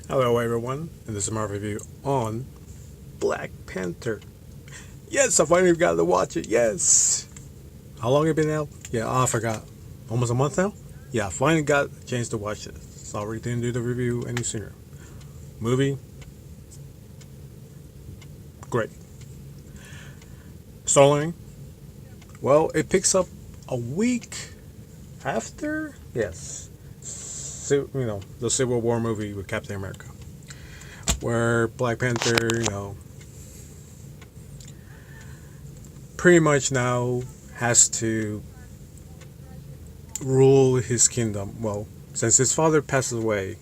Hello everyone, and this is my review on Black Panther. Yes, I finally got to watch it, yes! How long it been out? Yeah, I forgot. Almost a month now? Yeah, I finally got a chance to watch it. Sorry didn't do the review any sooner. Movie, great. Storyline, well, it picks up a week after? Yes. The Civil War movie with Captain America. Where Black Panther, pretty much now has to rule his kingdom. Well, since his father passes away,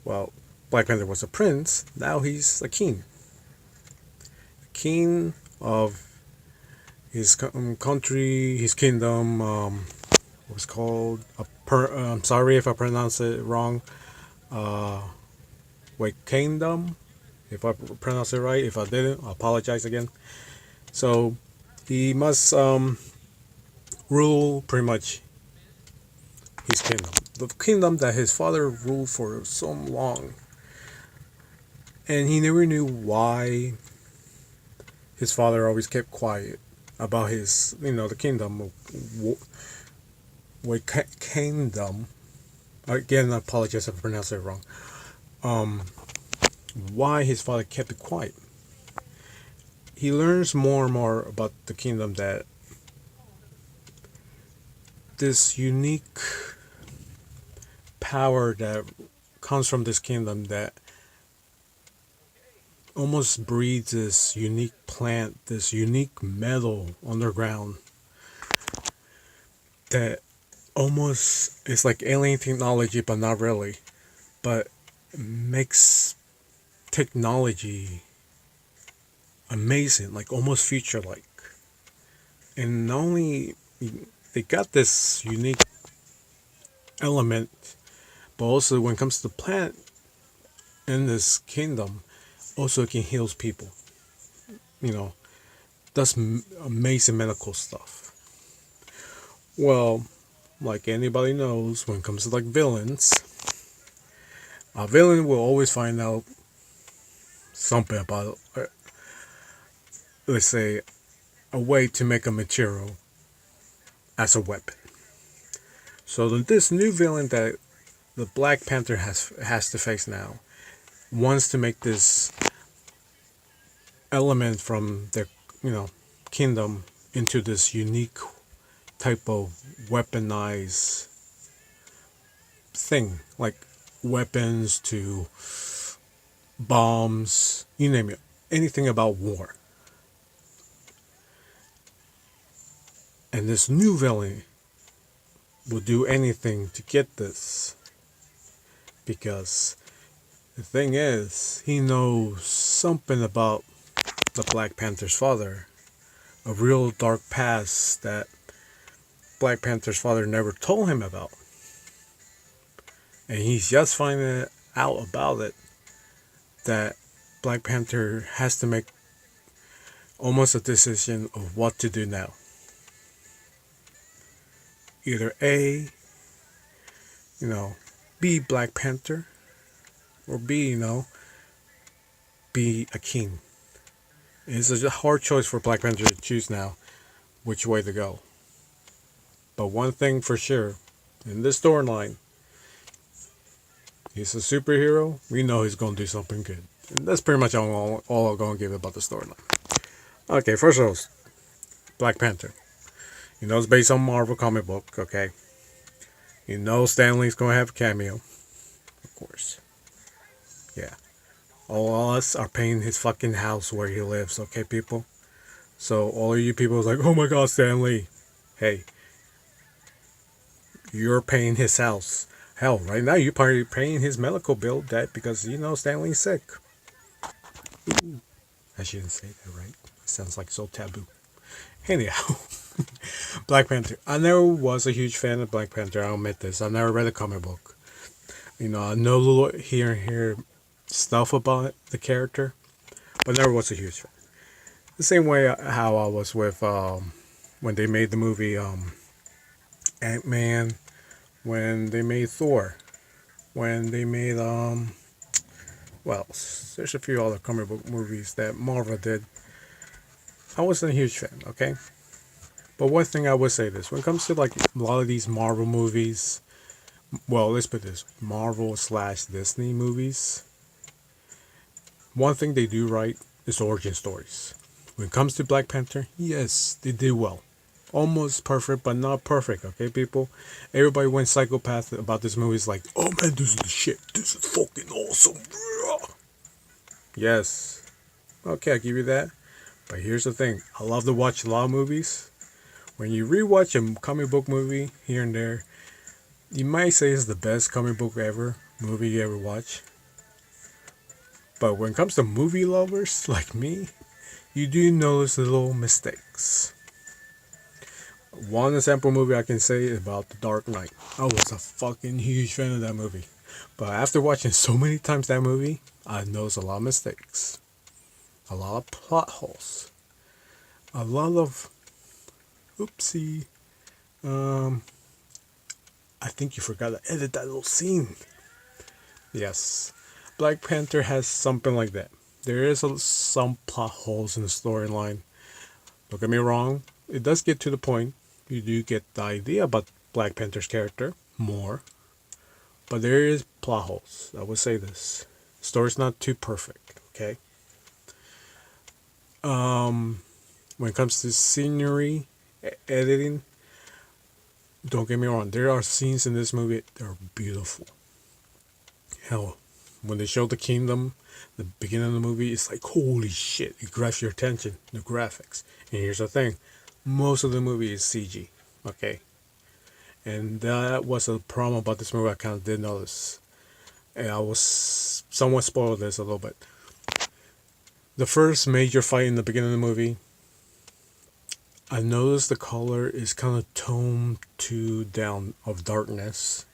well, Black Panther was a prince. Now he's a king. King of his country, his kingdom. What was called? I'm sorry if I pronounce it wrong. Uh, wait, kingdom. If I pronounce it right. If I didn't, I apologize again. So he must rule pretty much his kingdom. The kingdom that his father ruled for so long. And he never knew why his father always kept quiet about his, the kingdom. What kingdom? Again, I apologize if I pronounced it wrong. Um, why his father kept it quiet? He learns more and more about the kingdom that this unique power that comes from this kingdom that almost breeds this unique plant, this unique metal underground that almost is like alien technology, but not really. But makes technology amazing, like almost future like. And not only they got this unique element, but also when it comes to the plant in this kingdom, also it can heal people. You know, does amazing medical stuff. Well, like anybody knows, when it comes to like villains, a villain will always find out something about, let's say, a way to make a material as a weapon. So this new villain that the Black Panther has to face now wants to make this element from their kingdom into this unique type of weaponized thing, like weapons to bombs, you name it, anything about war. And this new villain will do anything to get this because the thing is, he knows something about the Black Panther's father, a real dark past that Black Panther's father never told him about. And he's just finding out about it that Black Panther has to make almost a decision of what to do now. Either A, be Black Panther, or B, be a king. It's a hard choice for Black Panther to choose now which way to go. But one thing for sure, in this storyline, he's a superhero. We know he's going to do something good. And that's pretty much all I'm going to give about the storyline. Okay, first of all, Black Panther. It's based on Marvel comic book, okay? Stan Lee's going to have a cameo, of course. Yeah. All of us are paying his fucking house where he lives, okay, people? So all of you people is like, oh my god, Stan Lee. Hey, you're paying his house. Hell, right now you're probably paying his medical bill that because Stan Lee's sick. Ooh, I shouldn't say that, right? It sounds like so taboo. Anyhow, Black Panther. I never was a huge fan of Black Panther. I'll admit this. I never read a comic book. I know a little here and here stuff about the character, but never was a huge fan. The same way how I was with when they made the movie Ant-Man, when they made Thor. when they made well, there's a few other comic book movies that Marvel did. I wasn't a huge fan, okay? But one thing I would say this when it comes to like a lot of these Marvel movies, well, let's put this Marvel slash Disney movies. One thing they do right is origin stories. When it comes to Black Panther, yes, they did well. Almost perfect, but not perfect, okay, people? Everybody went psychopath about this movie. It's like, oh man, this is the shit. This is fucking awesome. Yes. Okay, I'll give you that. But here's the thing I love to watch a lot of movies. When you rewatch a comic book movie here and there, you might say it's the best comic book ever, movie you ever watch. But when it comes to movie lovers like me, you do notice little mistakes. One example movie I can say is about The Dark Knight. I was a fucking huge fan of that movie. But after watching so many times that movie, I noticed a lot of mistakes. A lot of plot holes. A lot of oopsie. Um I think you forgot to edit that little scene. Yes. Black Panther has something like that. There is some plot holes in the storyline. Don't get me wrong, it does get to the point. You do get the idea about Black Panther's character more, but there is plot holes. I would say this. Story's not too perfect, okay? When it comes to scenery, editing, don't get me wrong, there are scenes in this movie that are beautiful. Hell, when they show the kingdom, the beginning of the movie, it's like, holy shit, it grabs your attention, the graphics. And here's the thing most of the movie is CG, okay? And that was a problem about this movie I kind of did notice. And I was somewhat spoiled this a little bit. The first major fight in the beginning of the movie, I noticed the color is kind of toned to down of darkness,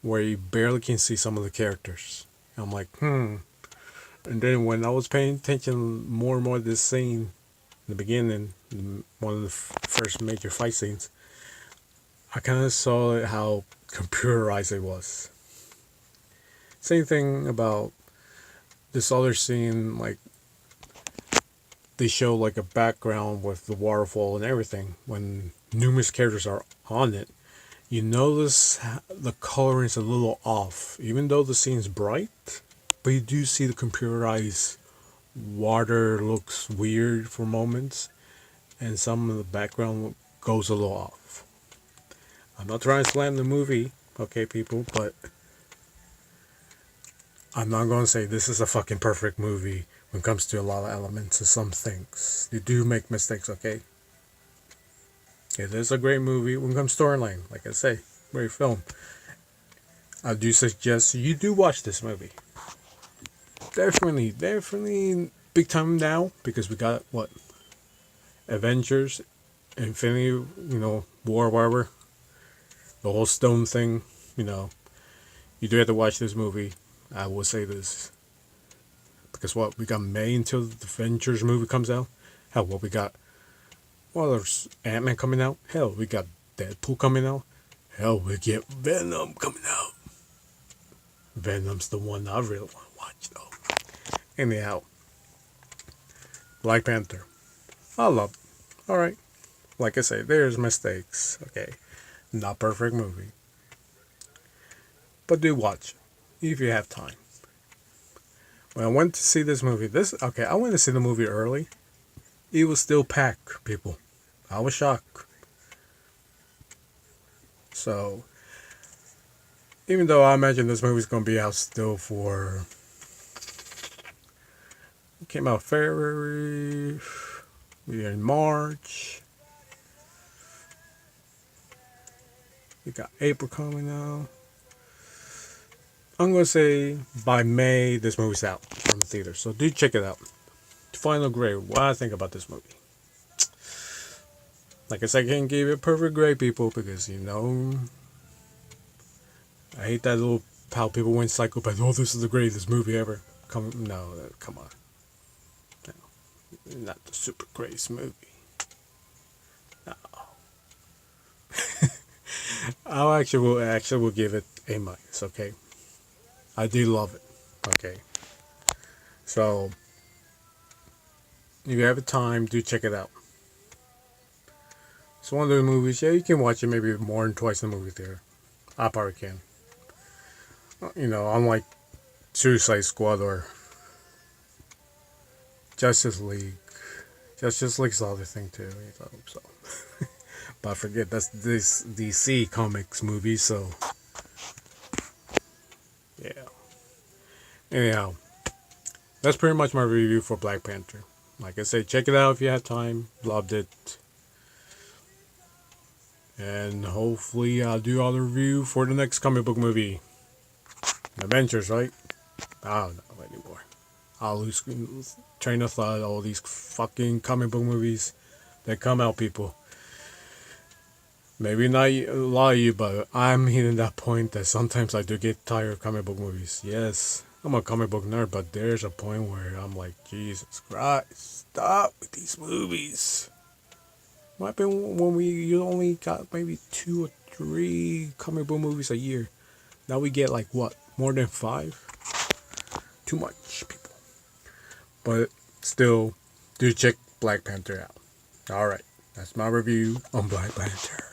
where you barely can see some of the characters. And I'm like, And then when I was paying attention more and more to this scene in the beginning, one of the first major fight scenes, I kind of saw how computerized it was. Same thing about this other scene, like they show like a background with the waterfall and everything. When numerous characters are on it, you notice the coloring is a little off, even though the scene's bright. But you do see the computerized water looks weird for moments, and some of the background goes a little off. I'm not trying to slam the movie, okay, people, but I'm not going to say this is a fucking perfect movie when it comes to a lot of elements and some things. You do make mistakes, okay? It is a great movie when it comes to storyline, like I say, great film. I do suggest you do watch this movie. Definitely big time now because we got what? Avengers, Infinity, War, whatever. The whole stone thing, you know. You do have to watch this movie. I will say this. Because what? We got May until the Avengers movie comes out. Hell, what we got? Well, there's Ant-Man coming out. Hell, we got Deadpool coming out. Hell, we get Venom coming out. Venom's the one I really want to watch, though. Anyhow, Black Panther. I love it. Alright. Like I say, there's mistakes. Okay. Not perfect movie. But do watch it if you have time. When I went to see this movie, I went to see the movie early. It was still packed, people. I was shocked. So, even though I imagine this movie's gonna be out still for, it came out February, we're in March. We got April coming out. I'm gonna say by May this movie's out from the theater. So do check it out. Final grade. What I think about this movie. Like I said, I can't give it a perfect grade, people, because I hate that little how people went psychopath. Oh, this is the greatest movie ever. Come on. No, not the super greatest movie. No. I will give it A minus. Okay. I do love it. Okay. So, if you have the time, do check it out. It's one of those movies, yeah, you can watch it maybe more than twice in the movie theater. I probably can. Unlike Suicide Squad or Justice League. Justice League's the other thing too. So. But I forget, that's this DC Comics movie, so. Yeah. Anyhow, that's pretty much my review for Black Panther. Like I said, check it out if you have time. Loved it. And hopefully I'll do all the review for the next comic book movie. Adventures, right? I don't know anymore. I'll lose train of thought. All these fucking comic book movies that come out, people. Maybe not a lot of you, but I'm hitting that point that sometimes I do get tired of comic book movies. Yes, I'm a comic book nerd, but there's a point where I'm like, Jesus Christ, stop with these movies. What happened when you only got maybe 2 or 3 comic book movies a year? Now we get like what? More than 5? Too much, people. But still, do check Black Panther out. Alright, that's my review on Black Panther.